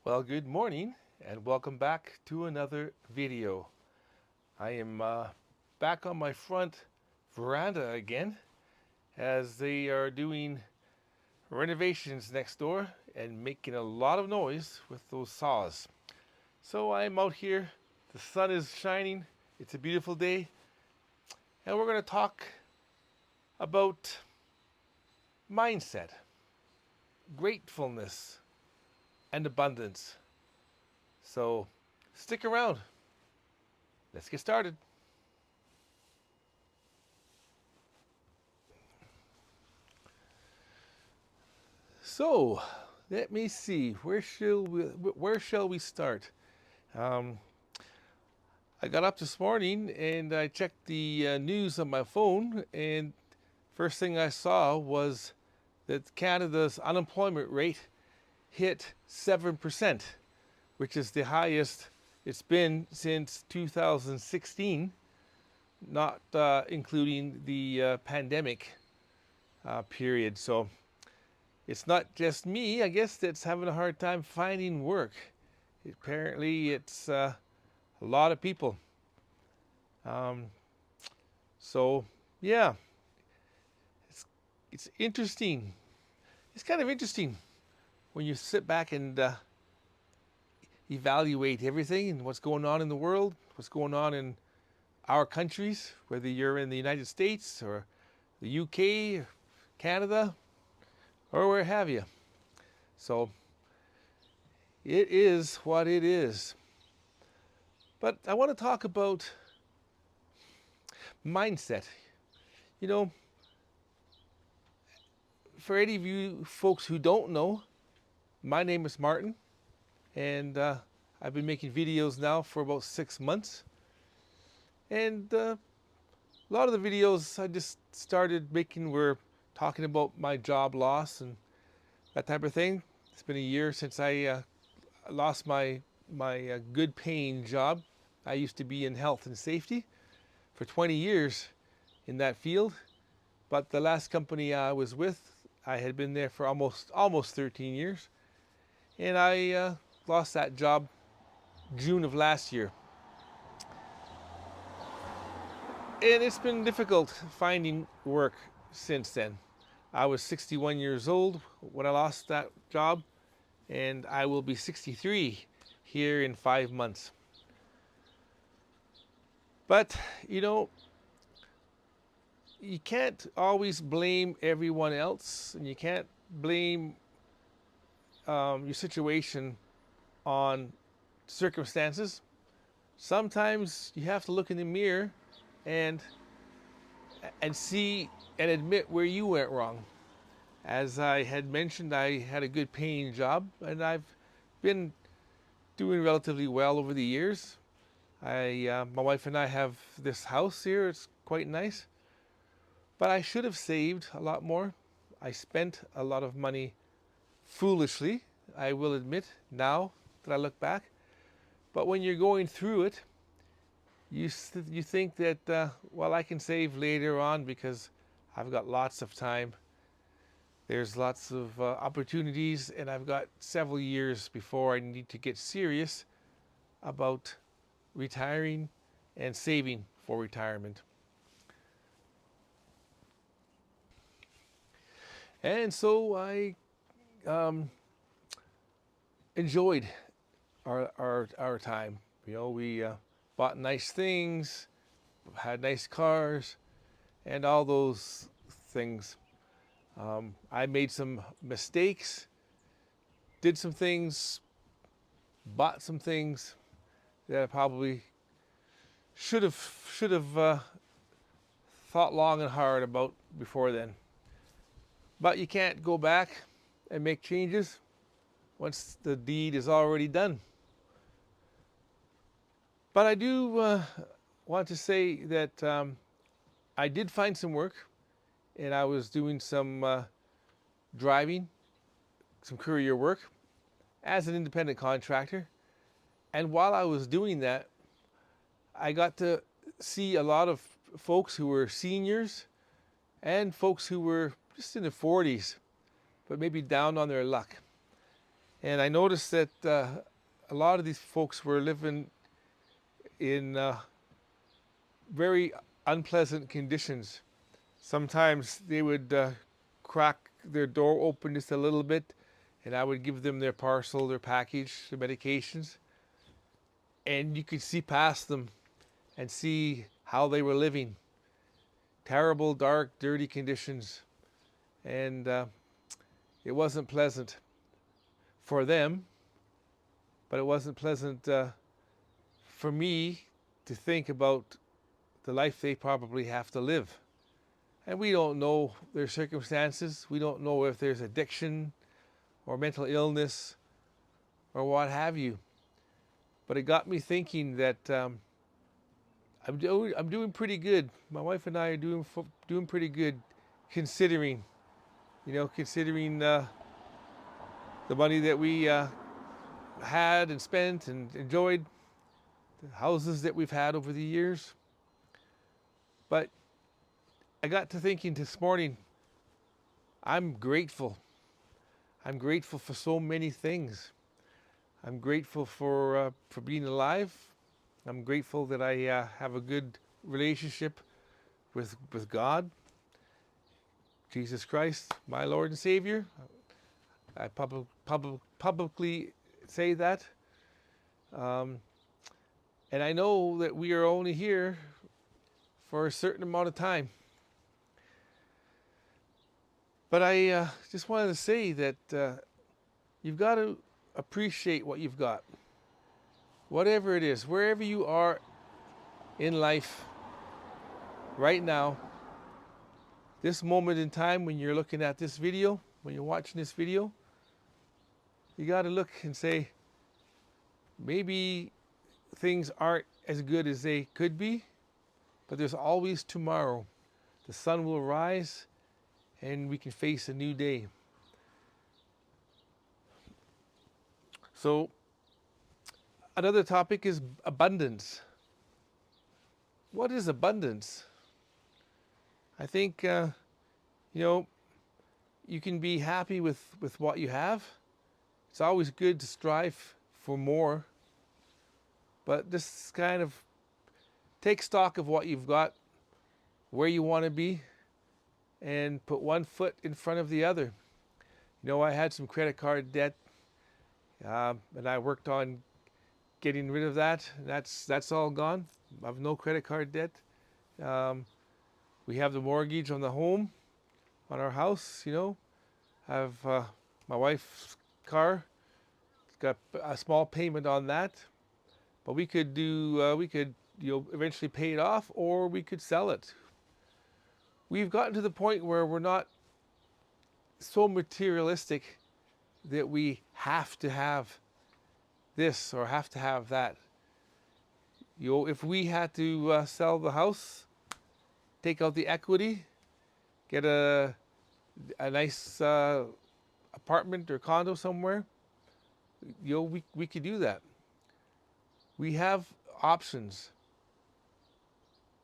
Well, good morning and welcome back to another video. I am back on my front veranda again as they are doing renovations next door and making a lot of noise with those saws. So I'm out here, the sun is shining, it's a beautiful day, and we're going to talk about mindset, gratefulness, and abundance. So stick around. Let's get started. So, let me see. Where shall we start? Um, I got up this morning and I checked the news on my phone, and first thing I saw was that Canada's unemployment rate hit 7%, which is the highest it's been since 2016, not including the pandemic period. So it's not just me, I guess, that's having a hard time finding work. Apparently, it's a lot of people. Um, so, yeah, it's, it's interesting. It's kind of interesting when you sit back and evaluate everything and what's going on in the world, what's going on in our countries, whether you're in the United States or the UK, or Canada, or where have you. So, it is what it is. But I want to talk about mindset. You know, for any of you folks who don't know, my name is Martin, and I've been making videos now for about 6 months. And a lot of the videos I just started making were talking about my job loss and that type of thing. It's been a year since I lost my good paying job. I used to be in health and safety for 20 years in that field, but the last company I was with, I had been there for almost 13 years, and I lost that job June of last year. And it's been difficult finding work since then. I was 61 years old when I lost that job, and I will be 63 here in 5 months. But, you know, you can't always blame everyone else, and you can't blame your situation on circumstances. Sometimes you have to look in the mirror and see and admit where you went wrong. As I had mentioned, I had a good paying job, and I've been doing relatively well over the years. My wife and I have this house here. It's quite nice, but I should have saved a lot more. I spent a lot of money foolishly, I will admit now that I look back. But when you're going through it, you think that well, I can save later on because I've got lots of time. There's lots of opportunities, and I've got several years before I need to get serious about retiring and saving for retirement. And so I enjoyed our time. You know, we bought nice things, had nice cars, and all those things. I made some mistakes, did some things, bought some things that I probably should have thought long and hard about before then. But you can't go back and make changes once the deed is already done. But I do want to say that I did find some work, and I was doing some driving, some courier work as an independent contractor. And while I was doing that, I got to see a lot of folks who were seniors and folks who were just in their 40s, but maybe down on their luck. And I noticed that a lot of these folks were living in very unpleasant conditions. Sometimes they would crack their door open just a little bit, and I would give them their parcel, their package, their medications, and you could see past them and see how they were living. Terrible, dark, dirty conditions, and it wasn't pleasant for them, but it wasn't pleasant for me to think about the life they probably have to live. And we don't know their circumstances. We don't know if there's addiction or mental illness or what have you. But it got me thinking that I'm doing pretty good. My wife and I are doing pretty good, considering, considering the money that we had and spent and enjoyed, the houses that we've had over the years. But I got to thinking this morning, I'm grateful. I'm grateful for so many things. I'm grateful for being alive. I'm grateful that I have a good relationship with God, Jesus Christ, my Lord and Savior. I publicly say that. And I know that we are only here for a certain amount of time. But I just wanted to say that you've got to appreciate what you've got. Whatever it is, wherever you are in life right now, this moment in time when you're looking at this video, when you're watching this video, you got to look and say, maybe things aren't as good as they could be, but there's always tomorrow. The sun will rise and we can face a new day. So another topic is abundance. What is abundance? I think, you can be happy with what you have. It's always good to strive for more. But this kind of take stock of what you've got, where you want to be, and put one foot in front of the other. I had some credit card debt, and I worked on getting rid of that. That's all gone. I have no credit card debt. We have the mortgage on the home, on our house. I have my wife's car. It's got a small payment on that, but we could eventually pay it off, or we could sell it. We've gotten to the point where we're not so materialistic that we have to have this or have to have that. If we had to sell the house, take out the equity, get a nice apartment or condo somewhere, we could do that. We have options.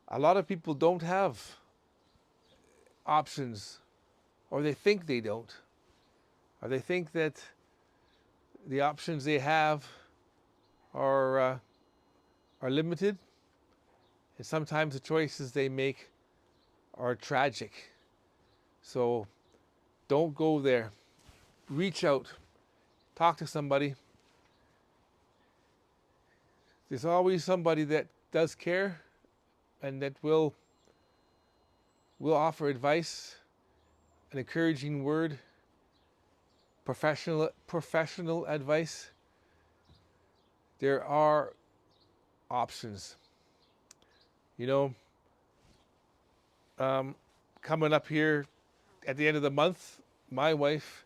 A lot of people don't have options, or they think they don't, or they think that the options they have are limited, and sometimes the choices they make are tragic. So don't go there. Reach out, talk to somebody. There's always somebody that does care and that will offer advice, an encouraging word, professional advice. There are options. Coming up here at the end of the month, my wife,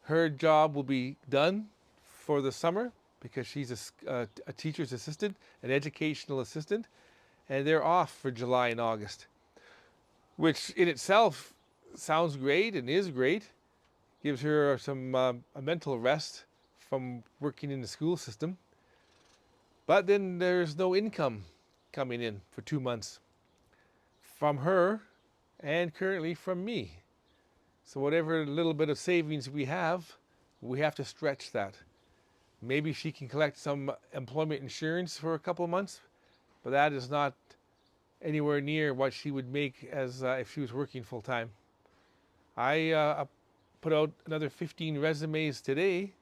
her job will be done for the summer because she's a teacher's assistant, an educational assistant, and they're off for July and August, which in itself sounds great and is great. Gives her some a mental rest from working in the school system. But then there's no income coming in for 2 months from her and currently from me. So whatever little bit of savings we have We have to stretch that. Maybe she can collect some employment insurance for a couple of months, but that is not anywhere near what she would make as if she was working full time. I put out another 15 resumes today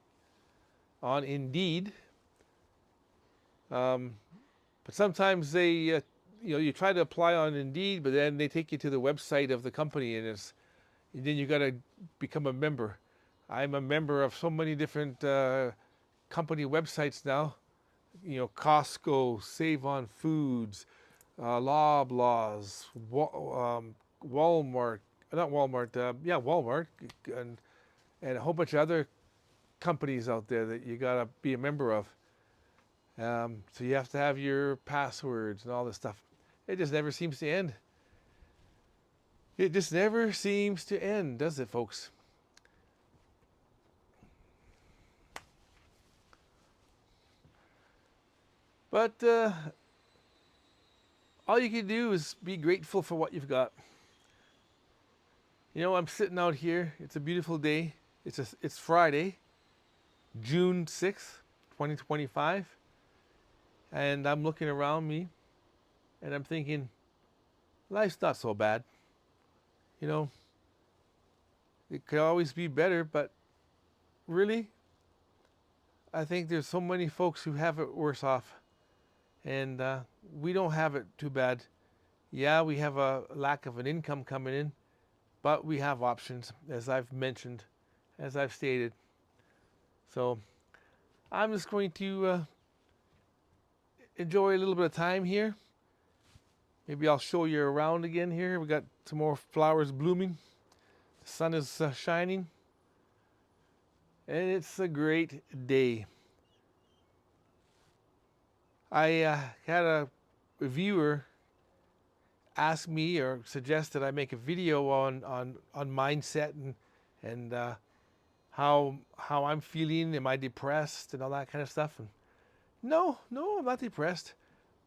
on Indeed, but sometimes they, you try to apply on Indeed, but then they take you to the website of the company, and then you got to become a member. I'm a member of so many different company websites now. Costco, Save on Foods, Loblaws, Walmart, not Walmart, Walmart, and a whole bunch of other companies out there that you gotta be a member of. So you have to have your passwords and all this stuff. It just never seems to end. It just never seems to end, does it, folks? But all you can do is be grateful for what you've got. I'm sitting out here. It's a beautiful day. It's Friday, June 6th, 2025. And I'm looking around me and I'm thinking, life's not so bad. It could always be better, but really, I think there's so many folks who have it worse off. And we don't have it too bad. Yeah, we have a lack of an income coming in, but we have options, as I've mentioned, as I've stated. So I'm just going to enjoy a little bit of time here. Maybe I'll show you around again here. We got some more flowers blooming. The sun is shining. And it's a great day. I had a viewer ask me or suggest that I make a video on mindset and how I'm feeling. Am I depressed and all that kind of stuff? And no, I'm not depressed.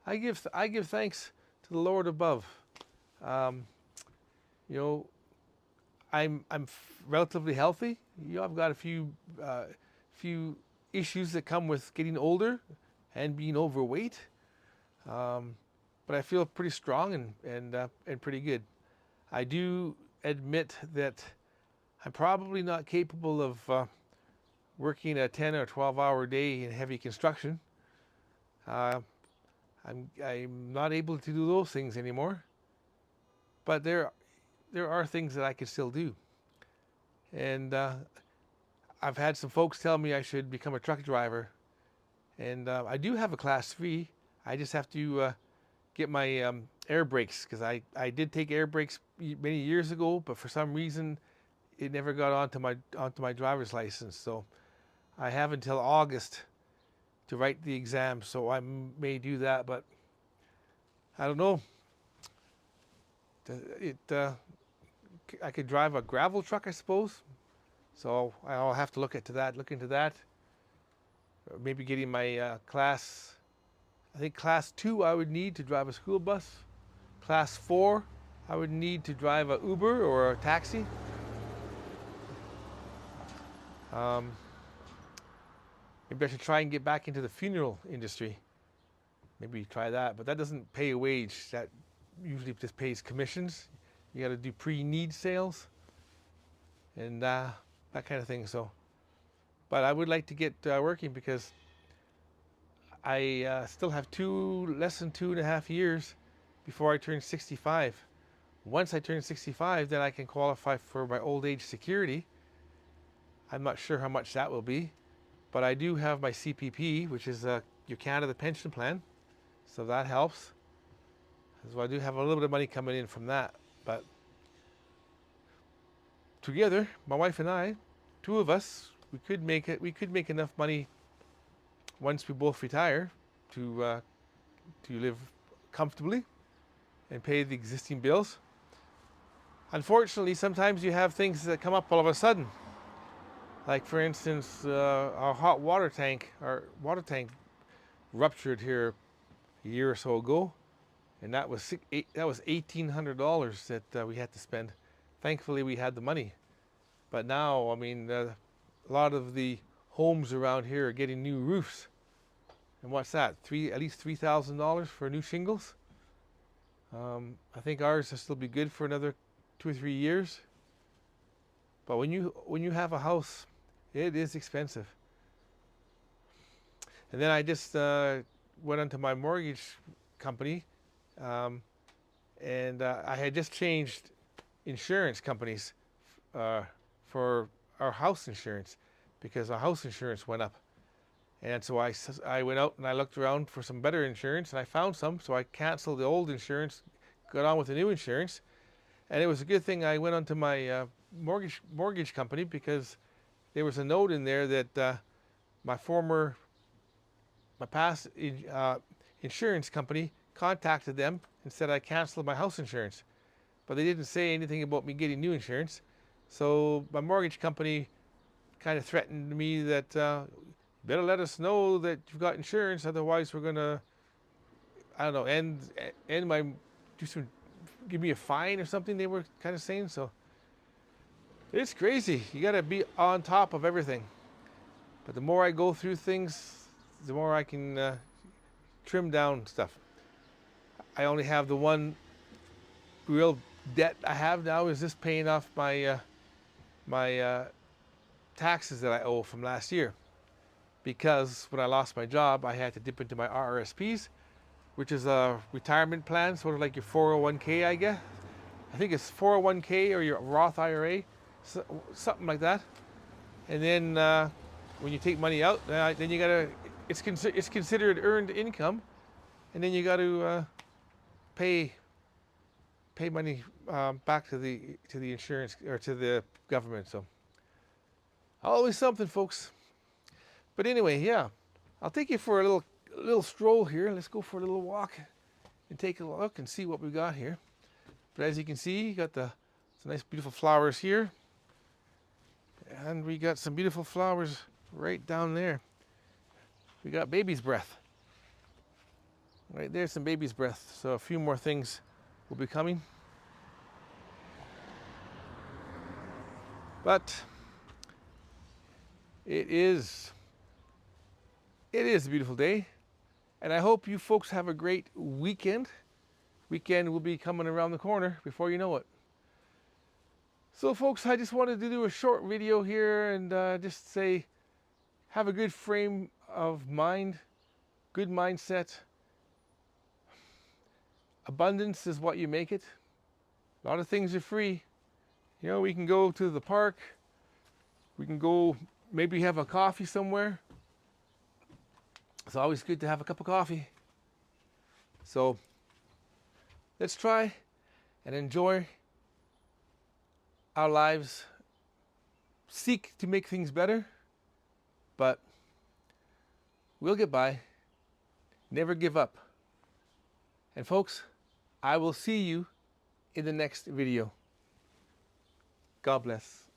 I give thanks to the Lord above. I'm relatively healthy. I've got a few issues that come with getting older and being overweight, but I feel pretty strong and pretty good. I do admit that I'm probably not capable of working a 10 or 12-hour day in heavy construction. I'm not able to do those things anymore, but there are things that I can still do. And I've had some folks tell me I should become a truck driver. And I do have a class 3. I just have to get my air brakes, because I did take air brakes many years ago, but for some reason it never got onto my driver's license. So I have until August to write the exam, so I may do that, but I don't know. I could drive a gravel truck, I suppose. So I'll have to look into that. Maybe getting my class, I think class 2 I would need to drive a school bus. Class 4 I would need to drive a Uber or a taxi. Maybe I should try and get back into the funeral industry. Maybe try that, but that doesn't pay a wage. That usually just pays commissions. You got to do pre-need sales and that kind of thing. So, but I would like to get working, because I still have less than 2.5 years before I turn 65. Once I turn 65, then I can qualify for my old age security. I'm not sure how much that will be, but I do have my CPP, which is your Canada pension plan, so that helps. So I do have a little bit of money coming in from that. But together, my wife and I, two of us, we could make enough money once we both retire to live comfortably and pay the existing bills. Unfortunately, sometimes you have things that come up all of a sudden. Like, for instance, our water tank ruptured here a year or so ago, and that was $1,800 that we had to spend. Thankfully, we had the money, but now, I mean, a lot of the homes around here are getting new roofs. And what's that? At least $3,000 for new shingles. I think ours will still be good for another 2 or 3 years. But when you have a house, it is expensive. And then I just went onto my mortgage company, and I had just changed insurance companies for our house insurance because our house insurance went up. And so I went out and I looked around for some better insurance, and I found some. So I canceled the old insurance, got on with the new insurance, and it was a good thing I went onto my mortgage company, because there was a note in there that my past insurance company contacted them and said I canceled my house insurance, but they didn't say anything about me getting new insurance. So my mortgage company kind of threatened me that better let us know that you've got insurance, otherwise we're gonna, I don't know, give me a fine or something. They were kind of saying. So it's crazy. You got to be on top of everything. But the more I go through things, the more I can trim down stuff. I only have the one real debt I have now is just paying off my taxes that I owe from last year. Because when I lost my job, I had to dip into my RRSPs, which is a retirement plan, sort of like your 401k, I guess. I think it's 401k or your Roth IRA, something like that. And then when you take money out, then you gotta, it's considered earned income, and then you got to pay money back to the insurance or to the government. So always something, folks. But anyway, yeah, I'll take you for a little stroll here. Let's go for a little walk and take a look and see what we got here. But as you can see, you got some nice beautiful flowers here. And we got some beautiful flowers right down there. We got baby's breath. Right there's some baby's breath. So a few more things will be coming. But it is a beautiful day. And I hope you folks have a great weekend. Weekend will be coming around the corner before you know it. So folks, I just wanted to do a short video here and just say, have a good frame of mind, good mindset. Abundance is what you make it. A lot of things are free. You know, we can go to the park. We can go maybe have a coffee somewhere. It's always good to have a cup of coffee. So let's try and enjoy our lives. Seek to make things better, but we'll get by. Never give up. And folks, I will see you in the next video. God bless.